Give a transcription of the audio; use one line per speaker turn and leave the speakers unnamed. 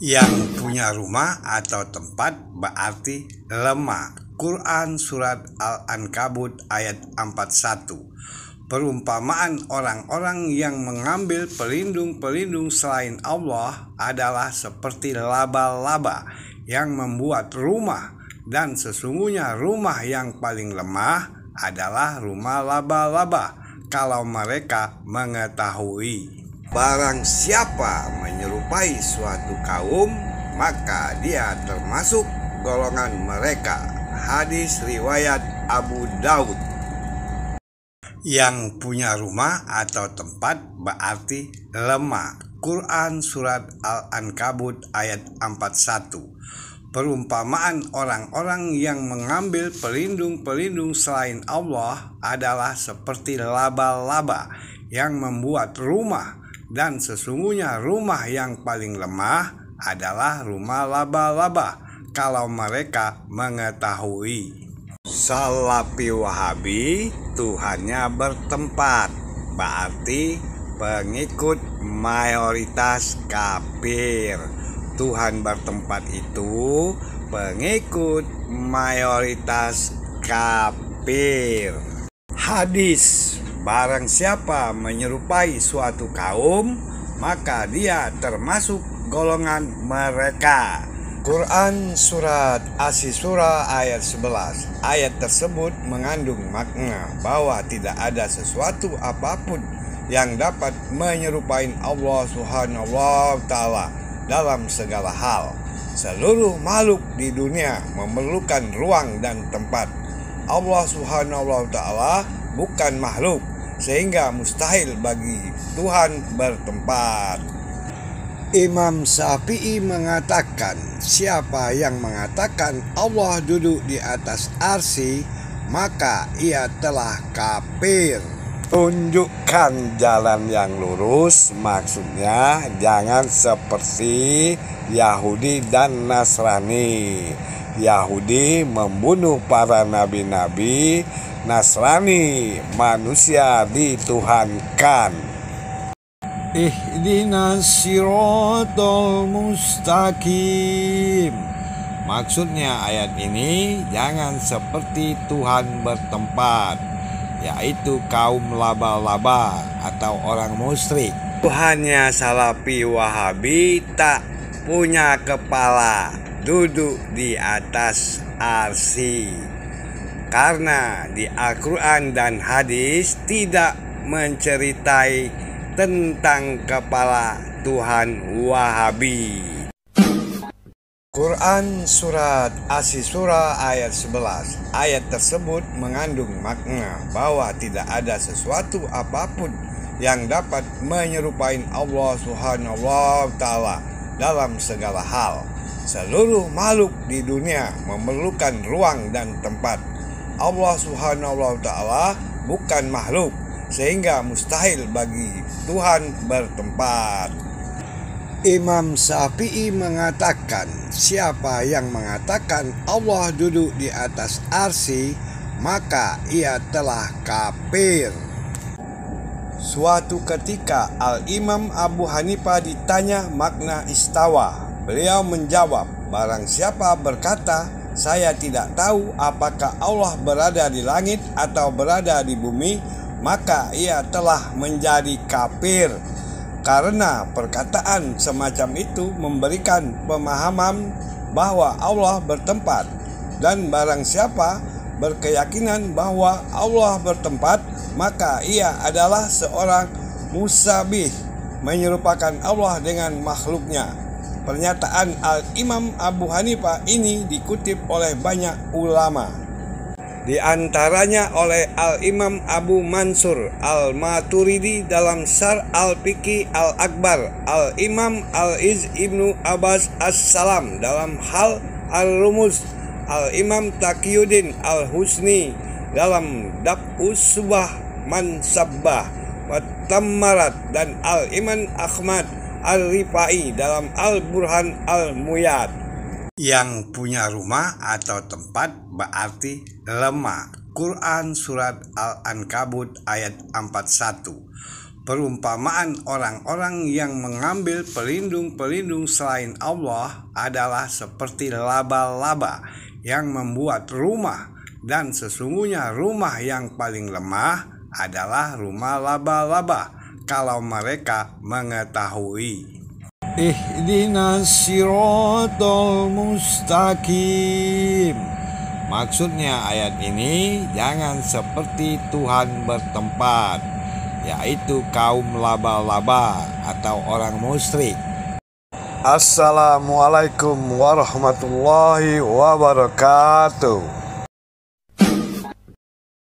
Yang punya rumah atau tempat berarti lemah. Quran Surat Al-Ankabut ayat 41. Perumpamaan orang-orang yang mengambil pelindung-pelindung selain Allah adalah seperti laba-laba yang membuat rumah, dan sesungguhnya rumah yang paling lemah adalah rumah laba-laba kalau mereka mengetahui. Barang siapa menyerupai suatu kaum, maka dia termasuk golongan mereka. Hadis riwayat Abu Daud. Yang punya rumah atau tempat berarti lemah. Quran Surat Al-Ankabut ayat 41. Perumpamaan orang-orang yang mengambil pelindung-pelindung selain Allah adalah seperti laba-laba yang membuat rumah, dan sesungguhnya rumah yang paling lemah adalah rumah laba-laba kalau mereka mengetahui. Salafi Wahabi, Tuhannya bertempat, berarti pengikut mayoritas kafir. Tuhan bertempat itu pengikut mayoritas kafir. Hadis: barang siapa menyerupai suatu kaum, maka dia termasuk golongan mereka. Quran Surat Asy-Syura ayat 11. Ayat tersebut mengandung makna bahwa tidak ada sesuatu apapun yang dapat menyerupai Allah Subhanahu wa Ta'ala dalam segala hal. Seluruh makhluk di dunia memerlukan ruang dan tempat. Allah Subhanahu wa Ta'ala bukan makhluk, sehingga mustahil bagi Tuhan bertempat. Imam Syafi'i mengatakan, siapa yang mengatakan Allah duduk di atas arsy, maka ia telah kafir. Tunjukkan jalan yang lurus, maksudnya jangan seperti Yahudi dan Nasrani. Yahudi membunuh para nabi-nabi, Nasrani manusia dituhankan. Ihdinas siratal mustaqim. Maksudnya ayat ini jangan seperti Tuhan bertempat, yaitu kaum laba-laba atau orang musyrik. Tuhannya Salafi Wahabi tak punya kepala, duduk di atas arsy. Karena di Al-Quran dan hadis tidak menceritai tentang kepala Tuhan Wahabi. Quran Surat Asy-Syura ayat 11. Ayat tersebut mengandung makna bahwa tidak ada sesuatu apapun yang dapat menyerupai Allah Subhanahu wa Ta'ala dalam segala hal. Seluruh makhluk di dunia memerlukan ruang dan tempat. Allah Subhanahu wa Ta'ala bukan makhluk, sehingga mustahil bagi Tuhan bertempat. Imam Syafi'i mengatakan, siapa yang mengatakan Allah duduk di atas arsy, maka ia telah kafir. Suatu ketika Al-Imam Abu Hanifah ditanya makna istawa. Beliau menjawab, barang siapa berkata, saya tidak tahu apakah Allah berada di langit atau berada di bumi, maka ia telah menjadi kafir. Karena perkataan semacam itu memberikan pemahaman bahwa Allah bertempat, dan barang siapa berkeyakinan bahwa Allah bertempat, maka ia adalah seorang musyabih, menyerupakan Allah dengan makhluknya. Pernyataan Al-Imam Abu Hanifah ini dikutip oleh banyak ulama, di antaranya oleh Al-Imam Abu Mansur Al-Maturidi dalam Syarh Al-Fiqh Al-Akbar, Al-Imam Al-Iz Ibnu Abbas As-Salam dalam Hal Al-Rumuz, Al-Imam Taqiyuddin Al-Husni dalam Daf'us Subah Man Sabbah wa Tammarat, dan Al-Imam Ahmad Al-Rifai dalam Al-Burhan Al-Muyad. Yang punya rumah atau tempat berarti lemah. Quran Surat Al-Ankabut ayat 41. Perumpamaan orang-orang yang mengambil pelindung-pelindung selain Allah adalah seperti laba-laba yang membuat rumah, dan sesungguhnya rumah yang paling lemah adalah rumah laba-laba kalau mereka mengetahui. Ihdinas siratal mustaqim. Maksudnya ayat ini, jangan seperti Tuhan bertempat, yaitu kaum laba-laba atau orang musyrik. Assalamualaikum warahmatullahi wabarakatuh.